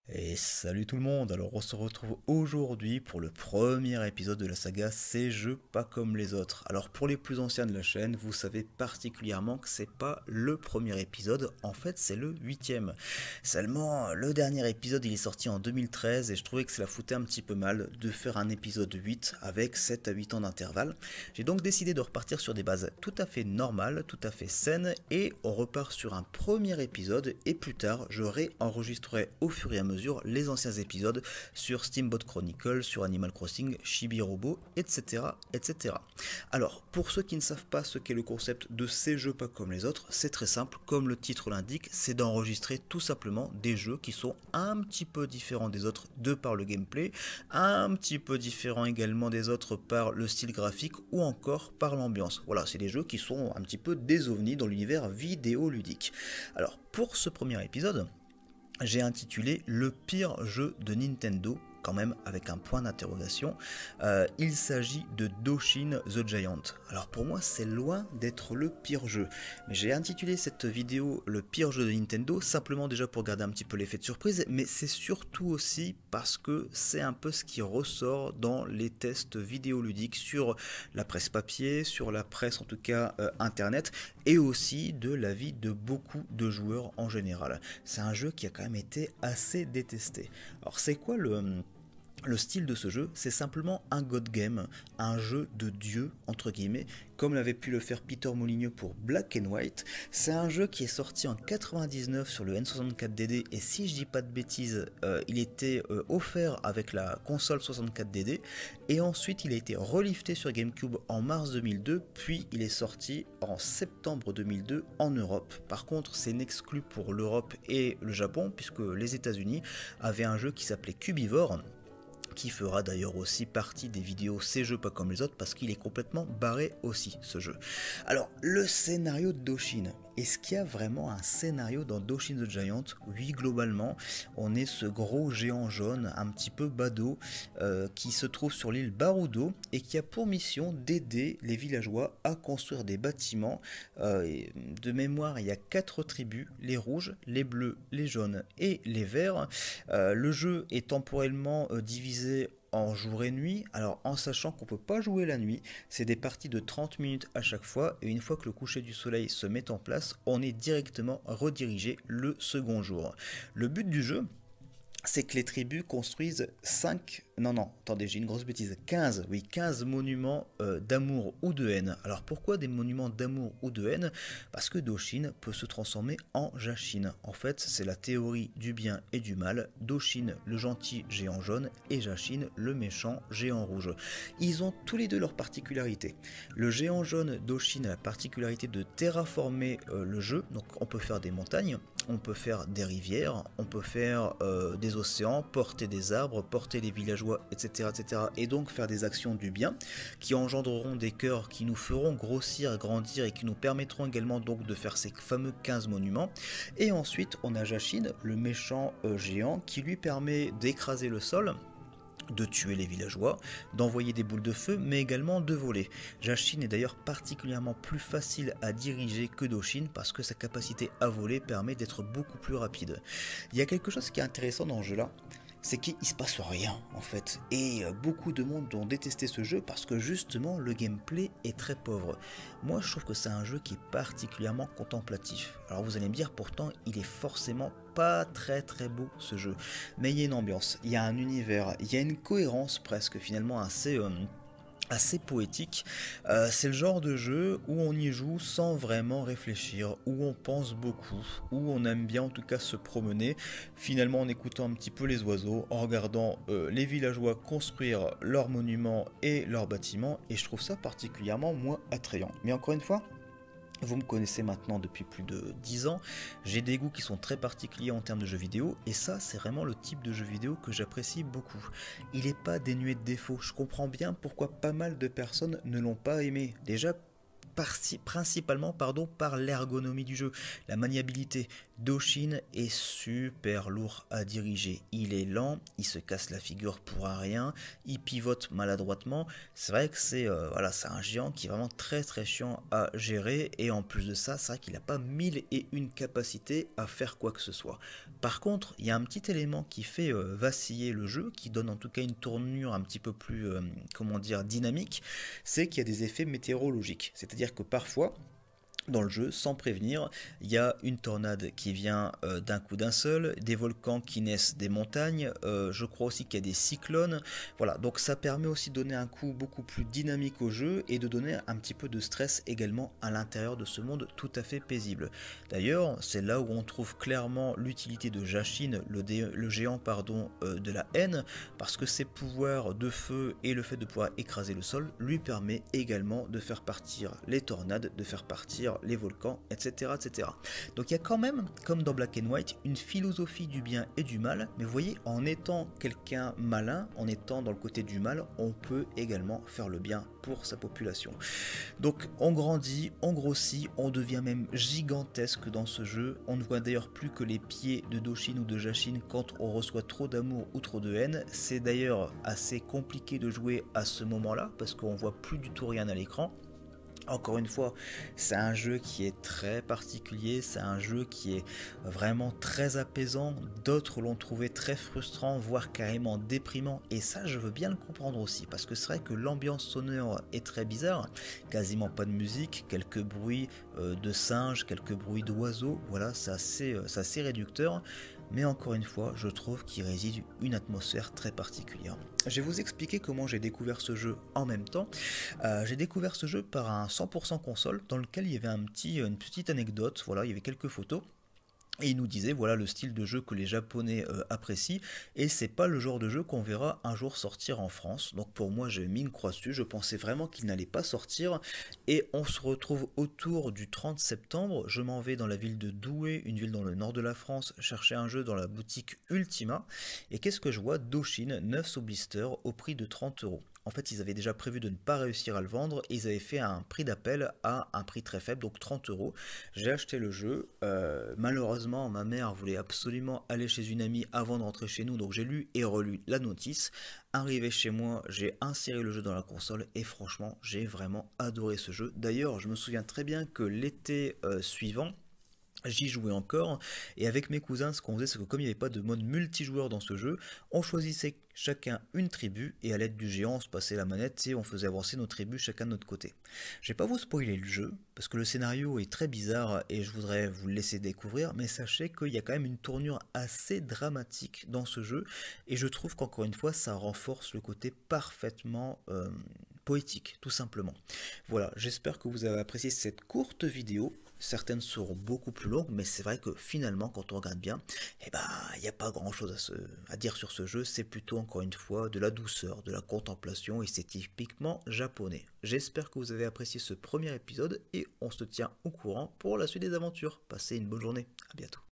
Et salut tout le monde, alors on se retrouve aujourd'hui pour le premier épisode de la saga Ces jeux pas comme les autres. Alors pour les plus anciens de la chaîne, vous savez particulièrement que c'est pas le premier épisode, en fait c'est le 8e. Seulement le dernier épisode il est sorti en 2013 et je trouvais que cela foutait un petit peu mal de faire un épisode 8 avec 7 à 8 ans d'intervalle. J'ai donc décidé de repartir sur des bases tout à fait normales, tout à fait saines et on repart sur un premier épisode et plus tard je réenregistrerai au fur et à mesure les anciens épisodes sur Steamboat Chronicle, sur Animal Crossing, Chibi Robo, etc., etc. Alors, pour ceux qui ne savent pas ce qu'est le concept de ces jeux pas comme les autres, c'est très simple, comme le titre l'indique, c'est d'enregistrer tout simplement des jeux qui sont un petit peu différents des autres de par le gameplay, un petit peu différents également des autres par le style graphique ou encore par l'ambiance. Voilà, c'est des jeux qui sont un petit peu des ovnis dans l'univers vidéoludique. Alors, pour ce premier épisode, j'ai intitulé le pire jeu de Nintendo, quand même avec un point d'interrogation. Il s'agit de Doshin the Giant. Alors pour moi c'est loin d'être le pire jeu, mais j'ai intitulé cette vidéo le pire jeu de Nintendo simplement déjà pour garder un petit peu l'effet de surprise, mais c'est surtout aussi parce que c'est un peu ce qui ressort dans les tests vidéoludiques sur la presse papier, sur la presse en tout cas internet, et aussi de l'avis de beaucoup de joueurs en général. C'est un jeu qui a quand même été assez détesté. Alors c'est quoi le style de ce jeu? C'est simplement un god game, un jeu de dieu, entre guillemets, comme l'avait pu le faire Peter Molyneux pour Black and White. C'est un jeu qui est sorti en 99 sur le N64DD, et si je dis pas de bêtises, il était offert avec la console 64DD, et ensuite il a été relifté sur GameCube en mars 2002, puis il est sorti en septembre 2002 en Europe. Par contre, c'est une exclu pour l'Europe et le Japon, puisque les États-Unis avaient un jeu qui s'appelait Cubivore, qui fera d'ailleurs aussi partie des vidéos Ces jeux pas comme les autres, parce qu'il est complètement barré aussi ce jeu. Alors le scénario de Doshin, est-ce qu'il y a vraiment un scénario dans Doshin the Giant? Oui, globalement on est ce gros géant jaune un petit peu badaud qui se trouve sur l'île Barudo et qui a pour mission d'aider les villageois à construire des bâtiments. De mémoire il y a 4 tribus, les rouges, les bleus, les jaunes et les verts. Le jeu est temporellement divisé en jour et nuit, alors en sachant qu'on ne peut pas jouer la nuit, c'est des parties de 30 minutes à chaque fois, et une fois que le coucher du soleil se met en place, on est directement redirigé le second jour. Le but du jeu, c'est que les tribus construisent 5... Non, attendez, j'ai une grosse bêtise. 15 monuments d'amour ou de haine. Alors pourquoi des monuments d'amour ou de haine? Parce que Doshin peut se transformer en Jashin. En fait, c'est la théorie du bien et du mal. Doshin, le gentil géant jaune, et Jashin, le méchant géant rouge. Ils ont tous les deux leurs particularités. Le géant jaune, Doshin, a la particularité de terraformer le jeu. Donc on peut faire des montagnes, on peut faire des rivières, on peut faire des océans, porter des arbres, porter les villageois, etc., etc. Et donc faire des actions du bien qui engendreront des cœurs qui nous feront grossir, grandir et qui nous permettront également donc de faire ces fameux 15 monuments. Et ensuite on a Jashin, le méchant géant, qui lui permet d'écraser le sol, de tuer les villageois, d'envoyer des boules de feu, mais également de voler. Jashin est d'ailleurs particulièrement plus facile à diriger que Doshin parce que sa capacité à voler permet d'être beaucoup plus rapide. Il y a quelque chose qui est intéressant dans ce jeu-là, c'est qu'il se passe rien en fait, et beaucoup de monde ont détesté ce jeu parce que justement le gameplay est très pauvre. Moi je trouve que c'est un jeu qui est particulièrement contemplatif. Alors vous allez me dire pourtant il est forcément pas très beau ce jeu, mais il y a une ambiance, il y a un univers, il y a une cohérence presque finalement assez poétique. C'est le genre de jeu où on y joue sans vraiment réfléchir, où on pense beaucoup, où on aime bien en tout cas se promener, finalement en écoutant un petit peu les oiseaux, en regardant les villageois construire leurs monuments et leurs bâtiments, et je trouve ça particulièrement moi attrayant. Mais encore une fois, vous me connaissez maintenant depuis plus de 10 ans, j'ai des goûts qui sont très particuliers en termes de jeux vidéo, et ça c'est vraiment le type de jeu vidéo que j'apprécie beaucoup. Il n'est pas dénué de défauts, je comprends bien pourquoi pas mal de personnes ne l'ont pas aimé. Déjà, principalement par l'ergonomie du jeu, la maniabilité. Doshin est super lourd à diriger, il est lent, il se casse la figure pour un rien, il pivote maladroitement, c'est vrai que c'est un géant qui est vraiment très très chiant à gérer, et en plus de ça, c'est vrai qu'il n'a pas mille et une capacités à faire quoi que ce soit. Par contre, il y a un petit élément qui fait vaciller le jeu, qui donne en tout cas une tournure un petit peu plus, comment dire, dynamique, c'est qu'il y a des effets météorologiques. C'est-à-dire que parfois, dans le jeu, sans prévenir, il y a une tornade qui vient d'un coup d'un seul, des volcans qui naissent des montagnes, je crois aussi qu'il y a des cyclones, voilà, donc ça permet aussi de donner un coup beaucoup plus dynamique au jeu et de donner un petit peu de stress également à l'intérieur de ce monde tout à fait paisible. D'ailleurs, c'est là où on trouve clairement l'utilité de Jashin, le géant de la haine, parce que ses pouvoirs de feu et le fait de pouvoir écraser le sol lui permet également de faire partir les tornades, de faire partir les volcans, etc., etc. Donc il y a quand même, comme dans Black and White, une philosophie du bien et du mal, mais vous voyez, en étant quelqu'un malin, en étant dans le côté du mal, on peut également faire le bien pour sa population. Donc on grandit, on grossit, on devient même gigantesque dans ce jeu, on ne voit d'ailleurs plus que les pieds de Doshin ou de Jashin quand on reçoit trop d'amour ou trop de haine, c'est d'ailleurs assez compliqué de jouer à ce moment-là, parce qu'on voit plus du tout rien à l'écran. Encore une fois, c'est un jeu qui est très particulier, c'est un jeu qui est vraiment très apaisant, d'autres l'ont trouvé très frustrant, voire carrément déprimant, et ça je veux bien le comprendre aussi, parce que c'est vrai que l'ambiance sonore est très bizarre, quasiment pas de musique, quelques bruits de singes, quelques bruits d'oiseaux, voilà, c'est assez réducteur, mais encore une fois, je trouve qu'il réside une atmosphère très particulière. Je vais vous expliquer comment j'ai découvert ce jeu en même temps. J'ai découvert ce jeu par un 100% console dans lequel il y avait une petite anecdote, voilà, il y avait quelques photos. Et il nous disait voilà le style de jeu que les Japonais apprécient, et c'est pas le genre de jeu qu'on verra un jour sortir en France. Donc pour moi j'ai mis une croix dessus, je pensais vraiment qu'il n'allait pas sortir, et on se retrouve autour du 30 septembre, je m'en vais dans la ville de Douai, une ville dans le nord de la France, chercher un jeu dans la boutique Ultima, et qu'est-ce que je vois? Doshin 9 sous blister au prix de 30 €. En fait, ils avaient déjà prévu de ne pas réussir à le vendre et ils avaient fait un prix d'appel à un prix très faible, donc 30 €. J'ai acheté le jeu. Malheureusement, ma mère voulait absolument aller chez une amie avant de rentrer chez nous, donc j'ai lu et relu la notice. Arrivé chez moi, j'ai inséré le jeu dans la console et franchement, j'ai vraiment adoré ce jeu. D'ailleurs, je me souviens très bien que l'été suivant, j'y jouais encore, et avec mes cousins, ce qu'on faisait, c'est que comme il n'y avait pas de mode multijoueur dans ce jeu, on choisissait chacun une tribu, et à l'aide du géant, on se passait la manette et on faisait avancer nos tribus chacun de notre côté. Je vais pas vous spoiler le jeu, parce que le scénario est très bizarre et je voudrais vous le laisser découvrir, mais sachez qu'il y a quand même une tournure assez dramatique dans ce jeu, et je trouve qu'encore une fois, ça renforce le côté parfaitement poétique, tout simplement. Voilà, j'espère que vous avez apprécié cette courte vidéo. Certaines seront beaucoup plus longues, mais c'est vrai que finalement, quand on regarde bien, eh ben, il n'y a pas grand chose à dire sur ce jeu. C'est plutôt, encore une fois, de la douceur, de la contemplation, et c'est typiquement japonais. J'espère que vous avez apprécié ce premier épisode, et on se tient au courant pour la suite des aventures. Passez une bonne journée, à bientôt.